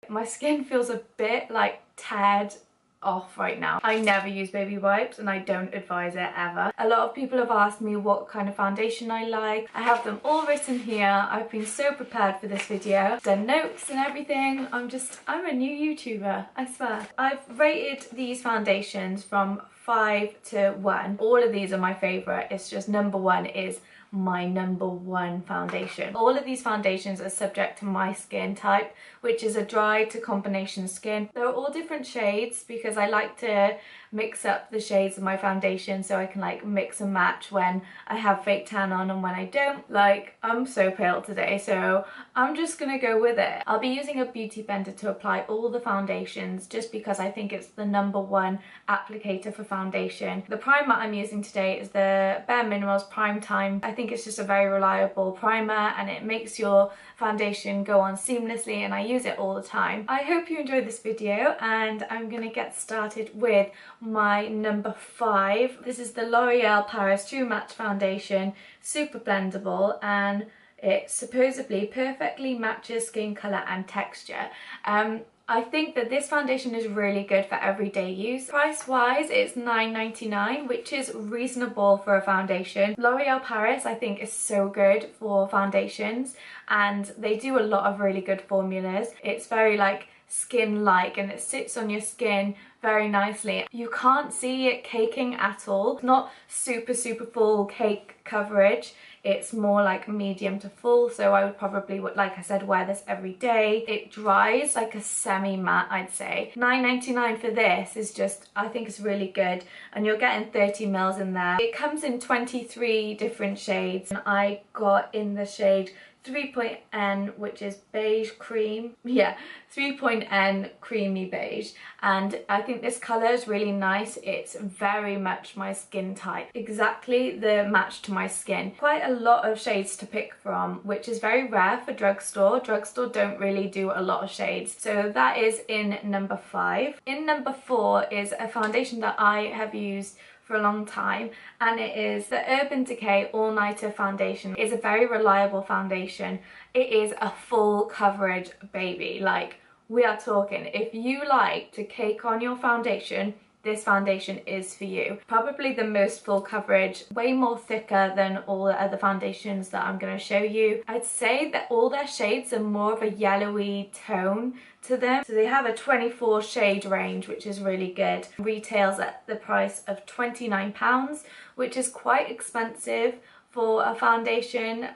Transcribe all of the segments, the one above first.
My skin feels a bit like teared off right now. I never use baby wipes and I don't advise it ever. A lot of people have asked me what kind of foundation I like. I have them all written here. I've been so prepared for this video. Done notes and everything. I'm a new YouTuber, I swear. I've rated these foundations from 5 to 1. All of these are my favourite. It's just number 1 is my number 1 foundation. All of these foundations are subject to my skin type, which is a dry to combination skin. They're all different shades because I like to mix up the shades of my foundation so I can like mix and match when I have fake tan on and when I don't. Like, I'm so pale today, so I'm just gonna go with it. I'll be using a beauty blender to apply all the foundations just because I think it's the number 1 applicator for foundation. The primer I'm using today is the Bare Minerals Prime Time. I think it's just a very reliable primer and it makes your foundation go on seamlessly, and I use it all the time. I hope you enjoyed this video, and I'm gonna get started with my number 5. This is the L'Oreal Paris True Match Foundation, super blendable, and it supposedly perfectly matches skin colour and texture. I think that this foundation is really good for everyday use. Price wise, it's $9.99, which is reasonable for a foundation. L'Oreal Paris I think is so good for foundations, and they do a lot of really good formulas. It's very like skin-like and it sits on your skin very nicely. You can't see it caking at all. It's not super full cake coverage. It's more like medium to full, so I would probably, like I said, wear this every day. It dries like a semi-matte, I'd say. $9.99 for this is just, I think it's really good, and you're getting 30 mils in there. It comes in 23 different shades, and I got in the shade 3.N, which is beige cream. Yeah, 3.N creamy beige, and I think this colour is really nice. It's very much my skin type, exactly the match to my skin. Quite a lot of shades to pick from, which is very rare for drugstore. Drugstore don't really do a lot of shades, so that is in number 5. In number 4 is a foundation that I have used for a long time, and it is the Urban Decay All Nighter Foundation. It's a very reliable foundation. It is a full coverage baby. Like, we are talking, if you like to cake on your foundation, this foundation is for you. Probably the most full coverage, way more thicker than all the other foundations that I'm going to show you. I'd say that all their shades are more of a yellowy tone to them. So they have a 24 shade range, which is really good. Retails at the price of £29, which is quite expensive for a foundation.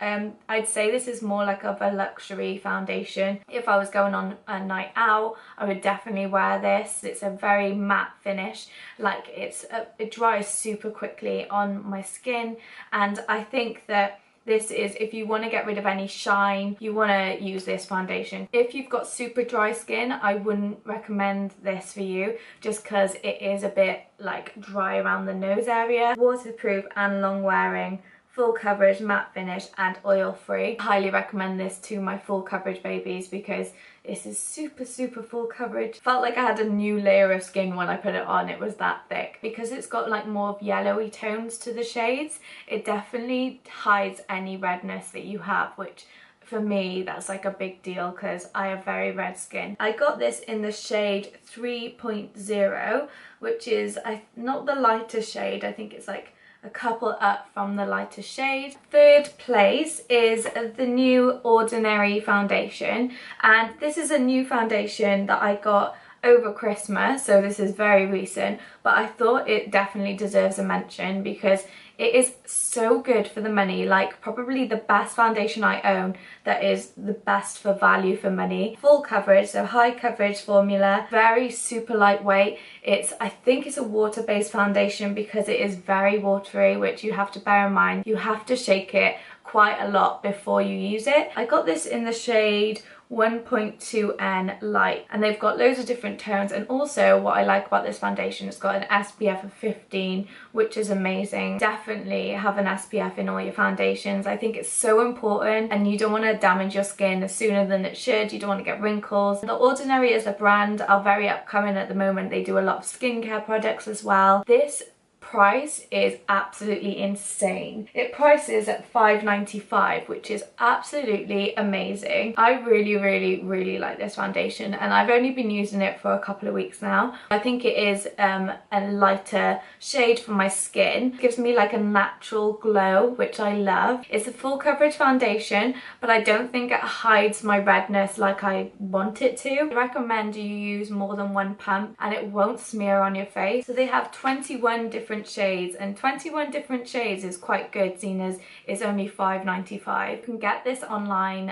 I'd say this is more like of a luxury foundation. If I was going on a night out, I would definitely wear this. It's a very matte finish. Like, it dries super quickly on my skin, and I think that this is, if you want to get rid of any shine, you want to use this foundation. If you've got super dry skin, I wouldn't recommend this for you, just because it is a bit like dry around the nose area. Waterproof and long wearing, full coverage, matte finish, and oil free. I highly recommend this to my full coverage babies because this is super full coverage. Felt like I had a new layer of skin when I put it on. It was that thick. Because it's got like more of yellowy tones to the shades, it definitely hides any redness that you have, which for me that's like a big deal because I have very red skin. I got this in the shade 3.0, which is not the lightest shade. I think it's like a couple up from the lighter shade. Third place is the new Ordinary foundation, and this is a new foundation that I got over Christmas, so this is very recent, but I thought it definitely deserves a mention because it is so good for the money. Like, probably the best foundation I own that is the best for value for money. Full coverage, so high coverage formula, very super lightweight. I think it's a water-based foundation because it is very watery, which you have to bear in mind. You have to shake it quite a lot before you use it. I got this in the shade 1.2N light, and they've got loads of different tones. And also what I like about this foundation, it's got an SPF of 15, which is amazing. Definitely have an SPF in all your foundations. I think it's so important, and you don't want to damage your skin sooner than it should. You don't want to get wrinkles. The Ordinary as a brand are very upcoming at the moment. They do a lot of skincare products as well. This price is absolutely insane. It prices at £5.95, which is absolutely amazing. I really like this foundation, and I've only been using it for a couple of weeks now. I think it is a lighter shade for my skin. It gives me like a natural glow, which I love. It's a full coverage foundation, but I don't think it hides my redness like I want it to. I recommend you use more than one pump and it won't smear on your face. So they have 21 different shades, and 21 different shades is quite good, seeing as it's only £5.95. You can get this online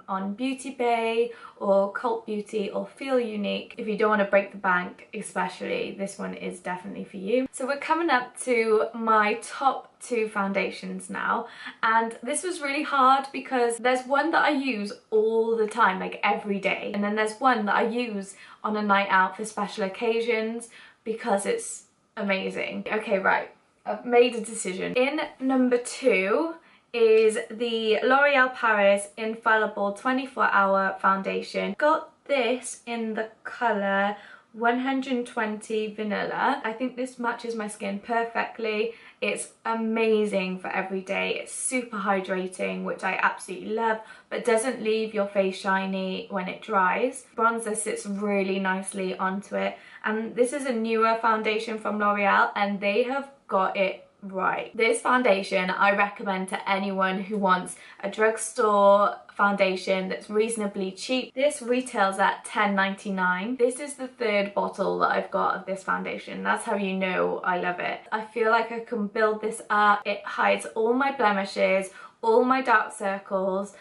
on Beauty Bay or Cult Beauty or Feel Unique. If you don't want to break the bank especially, this one is definitely for you. So we're coming up to my top 2 foundations now, and this was really hard because there's one that I use all the time, like every day, and then there's one that I use on a night out for special occasions because it's amazing. Okay, right, I've made a decision. In number 2 is the L'Oreal Paris Infallible 24-Hour Foundation. Got this in the colour 120 Vanilla. I think this matches my skin perfectly. It's amazing for every day. It's super hydrating, which I absolutely love, but doesn't leave your face shiny when it dries. Bronzer sits really nicely onto it, and this is a newer foundation from L'Oreal, and they have got it right. This foundation I recommend to anyone who wants a drugstore foundation that's reasonably cheap. This retails at £10.99. This is the 3rd bottle that I've got of this foundation. That's how you know I love it. I feel like I can build this up. It hides all my blemishes, all my dark circles,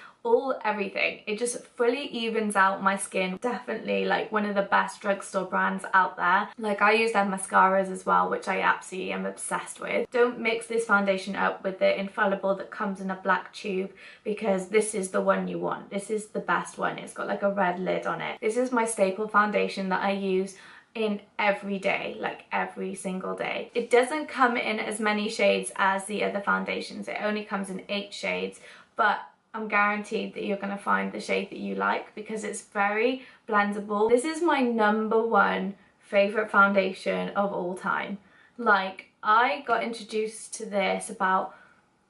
everything. It just fully evens out my skin. Definitely like one of the best drugstore brands out there. Like, I use their mascaras as well, which I absolutely am obsessed with. Don't mix this foundation up with the Infallible that comes in a black tube, because this is the one you want. This is the best one. It's got like a red lid on it. This is my staple foundation that I use in every day, like every single day. It doesn't come in as many shades as the other foundations. It only comes in 8 shades, but I'm guaranteed that you're going to find the shade that you like because it's very blendable. This is my #1 favourite foundation of all time. Like, I got introduced to this about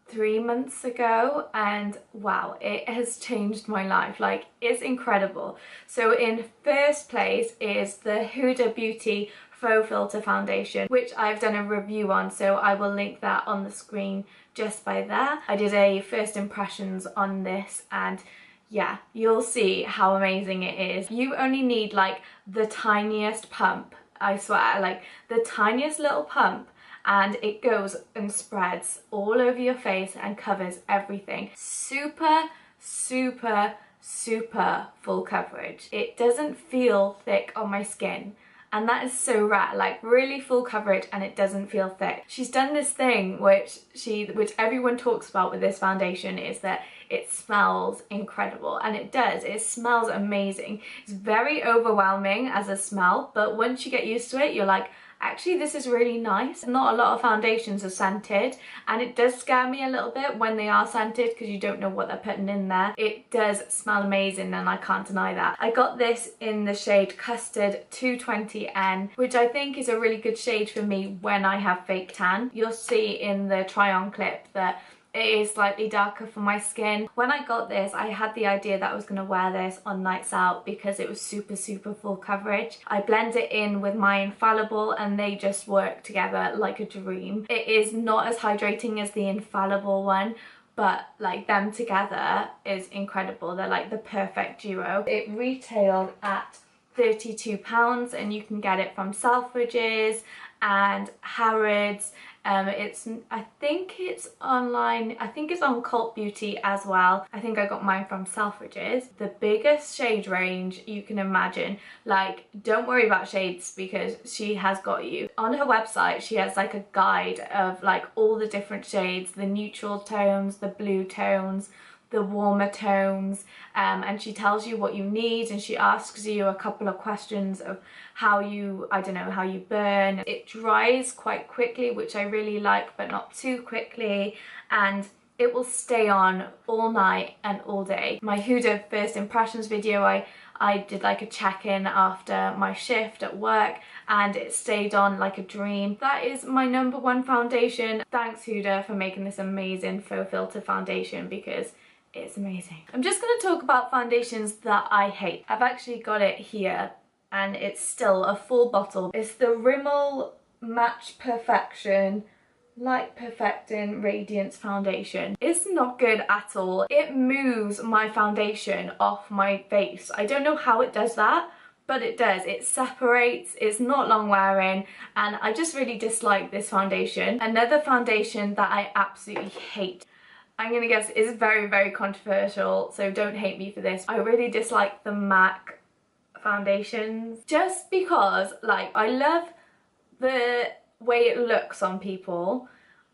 3 months ago, and wow, it has changed my life. Like, it's incredible. So in first place is the Huda Beauty Faux Filter Foundation, which I've done a review on, so I will link that on the screen just by there. I did a first impressions on this, and yeah, you'll see how amazing it is. You only need like the tiniest pump, I swear, like the tiniest little pump, and it goes and spreads all over your face and covers everything. Super full coverage. It doesn't feel thick on my skin, and that is so rare. Like, really full coverage and it doesn't feel thick. She's done this thing which everyone talks about with this foundation, is that it smells incredible, and it does. It smells amazing. It's very overwhelming as a smell, but once you get used to it, you're like, actually this is really nice. Not a lot of foundations are scented, and it does scare me a little bit when they are scented because you don't know what they're putting in there. It does smell amazing, and I can't deny that. I got this in the shade Custard 220N, which I think is a really good shade for me when I have fake tan. You'll see in the try on clip that it is slightly darker for my skin. When I got this, I had the idea that I was going to wear this on nights out because it was super full coverage. I blend it in with my Infallible and they just work together like a dream. It is not as hydrating as the Infallible one, but like them together is incredible. They're like the perfect duo. It retailed at £32 and you can get it from Selfridges and Harrods. I think it's online. I think it's on Cult Beauty as well. I think I got mine from Selfridges. The biggest shade range you can imagine. Like, don't worry about shades because she has got you. On her website, she has like a guide of like all the different shades, the neutral tones, the blue tones, the warmer tones, and she tells you what you need, and she asks you a couple of questions of how you, I don't know, how you burn. It dries quite quickly, which I really like, but not too quickly, and it will stay on all night and all day. My Huda first impressions video, I I did like a check-in after my shift at work and it stayed on like a dream. That is my #1 foundation. Thanks Huda for making this amazing faux filter foundation because it's amazing. I'm just going to talk about foundations that I hate. I've actually got it here and it's still a full bottle. It's the Rimmel Match Perfection Light Perfecting Radiance Foundation. It's not good at all. It moves my foundation off my face. I don't know how it does that, but it does. It separates, it's not long wearing, and I just really dislike this foundation. Another foundation that I absolutely hate, I'm gonna guess is very, very controversial, so don't hate me for this. I really dislike the MAC foundations just because, like, I love the way it looks on people.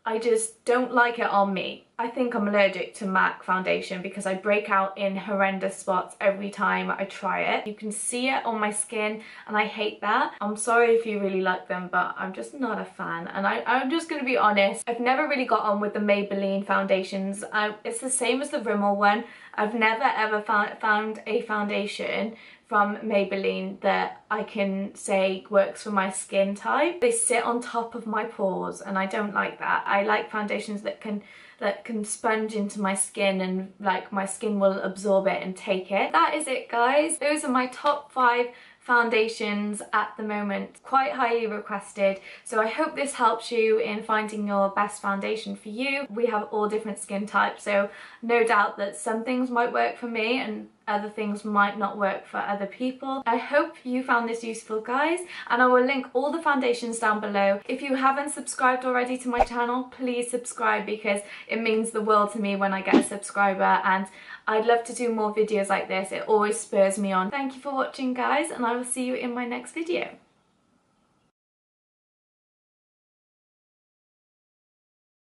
I just don't like it on me. I think I'm allergic to MAC foundation because I break out in horrendous spots every time I try it. You can see it on my skin and I hate that. I'm sorry if you really like them, but I'm just not a fan. And I'm just gonna be honest, I've never really got on with the Maybelline foundations. It's the same as the Rimmel one. I've never ever found a foundation from Maybelline that I can say works for my skin type. They sit on top of my pores and I don't like that. I like foundations that can sponge into my skin and like my skin will absorb it and take it. That is it guys. Those are my top 5 foundations at the moment, quite highly requested, so I hope this helps you in finding your best foundation for you. We have all different skin types, so no doubt that some things might work for me and other things might not work for other people. I hope you found this useful guys, and I will link all the foundations down below. If you haven't subscribed already to my channel, please subscribe because it means the world to me when I get a subscriber, and I'd love to do more videos like this. It always spurs me on. Thank you for watching guys, and I will see you in my next video.